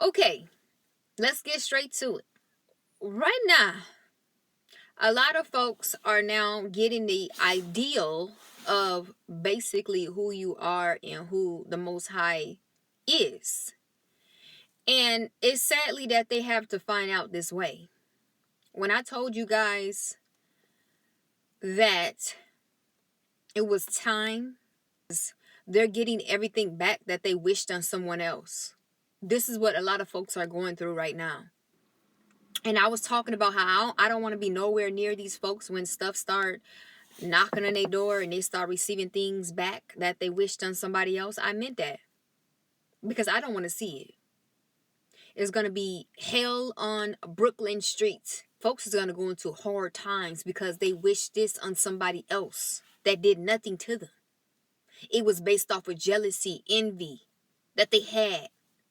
Okay, let's get straight to it. Right now, a lot of folks are now getting the ideal of basically who you are and who the Most High is. And it's sadly that they have to find out this way. When I told you guys that it was time, they're getting everything back that they wished on someone else. This is what a lot of folks are going through right now. And I was talking about how I don't want to be nowhere near these folks when stuff start knocking on their door and they start receiving things back that they wished on somebody else. I meant that because I don't want to see it. It's going to be hell on Brooklyn streets. Folks is going to go into hard times because they wished this on somebody else that did nothing to them. It was based off of jealousy, envy that they had,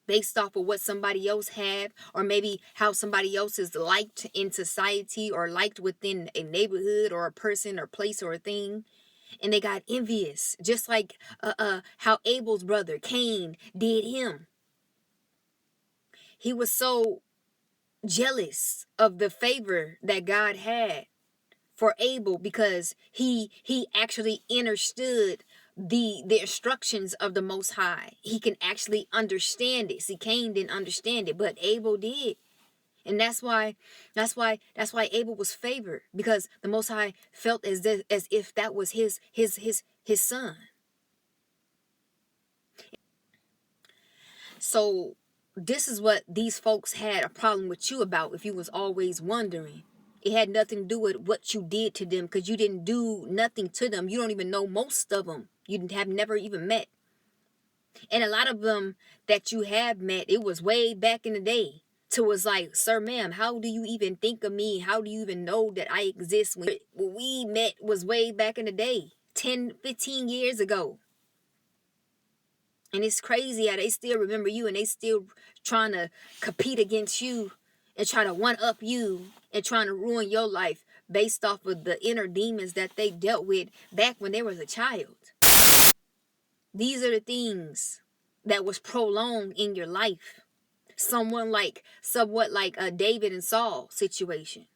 based off of what somebody else had, or maybe how somebody else is liked in society or liked within a neighborhood or a person or place or a thing. And they got envious, just like how Abel's brother Cain did him. He was so jealous of the favor that God had for Abel because he actually understood the instructions of the Most High. He can actually understand it. See, Cain didn't understand it, but Abel did. And that's why Abel was favored, because the Most High felt as if that was his son. So this is what these folks had a problem with you about, if you was always wondering. It had nothing to do with what you did to them, because you didn't do nothing to them. You don't even know most of them. You have never even met. And a lot of them that you have met, it was way back in the day. So it was like, sir, ma'am, how do you even think of me? How do you even know that I exist? When we met was way back in the day, 10, 15 years ago. And it's crazy how they still remember you and they still trying to compete against you and try to one-up you and trying to ruin your life based off of the inner demons that they dealt with back when they was a child. These are the things that was prolonged in your life. Somewhat like a David and Saul situation.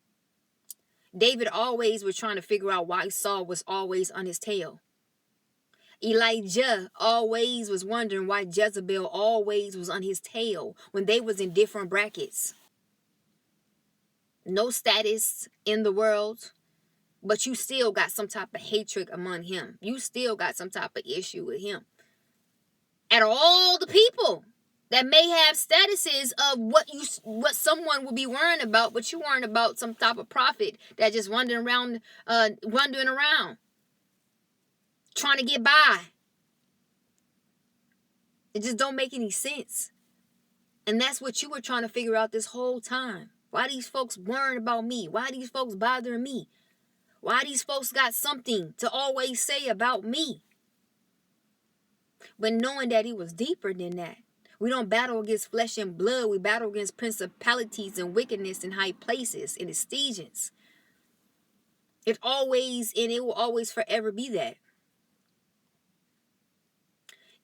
David always was trying to figure out why Saul was always on his tail. Elijah always was wondering why Jezebel always was on his tail when they was in different brackets. No status in the world, but you still got some type of hatred among him. You still got some type of issue with him. Out of all the people that may have statuses of what someone would be worrying about, but you worrying about some type of prophet that just wandering around, trying to get by. It just don't make any sense. And that's what you were trying to figure out this whole time. Why these folks worrying about me? Why these folks bothering me? Why these folks got something to always say about me? But knowing that it was deeper than that. We don't battle against flesh and blood. We battle against principalities and wickedness in high places and esteems. It always, and it will always forever be that.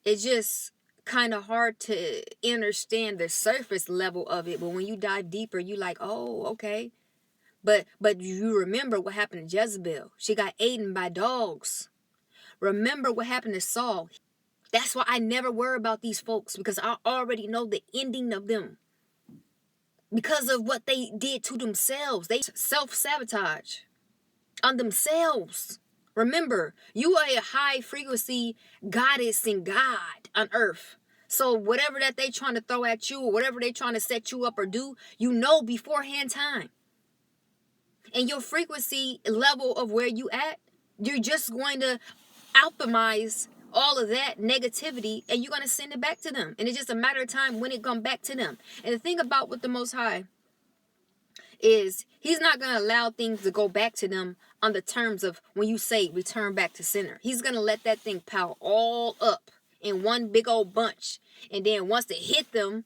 It's just kind of hard to understand the surface level of it, but when you dive deeper, you like, oh, okay. But you remember what happened to Jezebel. She got eaten by dogs. Remember what happened to Saul. That's why I never worry about these folks, because I already know the ending of them. Because of what they did to themselves. They self-sabotage on themselves. Remember, you are a high frequency goddess and God on earth. So whatever that they trying to throw at you or whatever they trying to set you up or do, you know beforehand time. And your frequency level of where you at, you're just going to alchemize all of that negativity and you're going to send it back to them. And it's just a matter of time when it comes back to them. And the thing about with the Most High is he's not going to allow things to go back to them on the terms of when you say return back to center. He's going to let that thing pile all up in one big old bunch. And then once it hit them,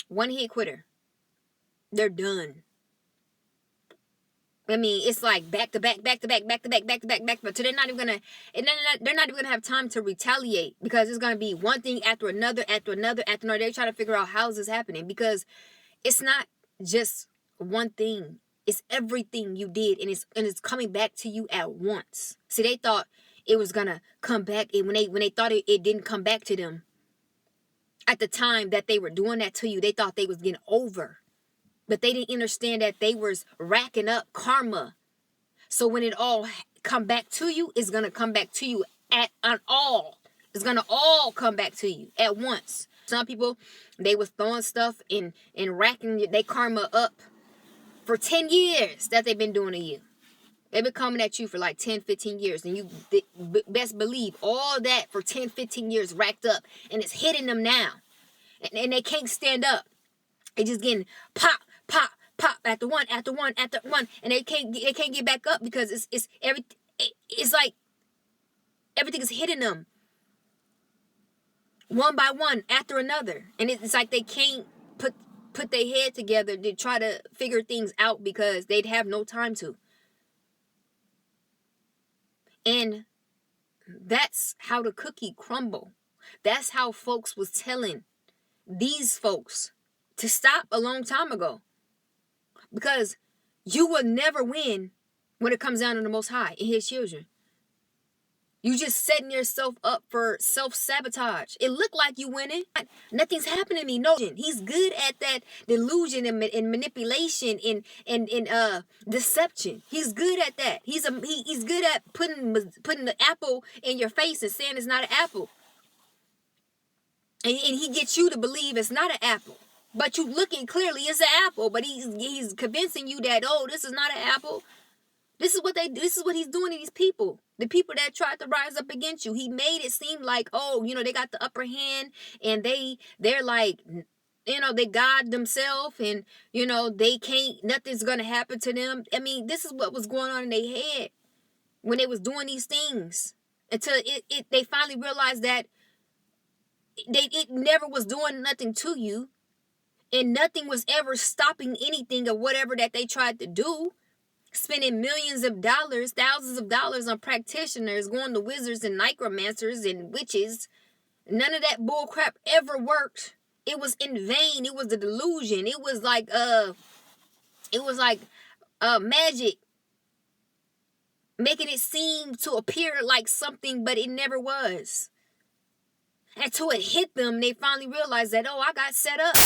one hit quitter. They're done. I mean, it's like back to back, back to back, back to back, back to back, back to back. So they're not even gonna, they're not even gonna have time to retaliate, because it's gonna be one thing after another, after another, after another. They're trying to figure out how is this happening, because it's not just one thing. It's everything you did, and it's coming back to you at once. See, they thought it was gonna come back, and when they thought it didn't come back to them at the time that they were doing that to you, they thought they was getting over. But they didn't understand that they was racking up karma. So when it all come back to you, it's going to come back to you on all. It's going to all come back to you at once. Some people, they was throwing stuff and racking their karma up for 10 years that they've been doing to you. They've been coming at you for like 10, 15 years. And you best believe all that for 10, 15 years racked up. And it's hitting them now. And they can't stand up. They just getting pop, pop, pop after one, after one, after one, and they can't get back up, because it's like everything is hitting them one by one after another, and it's like they can't put their head together to try to figure things out, because they'd have no time to. And that's how the cookie crumble. That's how folks was telling these folks to stop a long time ago. Because you will never win when it comes down to the Most High and His children. You just setting yourself up for self-sabotage. It looked like you winning. Nothing's happening to me. No, he's good at that delusion and manipulation and deception. He's good at that. He's good at putting the apple in your face and saying it's not an apple. And he gets you to believe it's not an apple. But you looking clearly it's an apple, but he's convincing you that, oh, this is not an apple. This is what he's doing to these people. The people that tried to rise up against you. He made it seem like, oh, they got the upper hand, and they're like, they God themselves, and they can't, nothing's gonna happen to them. I mean, this is what was going on in their head when they was doing these things. Until they finally realized that it never was doing nothing to you. And nothing was ever stopping anything of whatever that they tried to do. Spending millions of dollars, thousands of dollars on practitioners, going to wizards and necromancers and witches. None of that bullcrap ever worked. It was in vain. It was a delusion. It was like magic. Making it seem to appear like something, but it never was. Until it hit them, they finally realized that, oh, I got set up.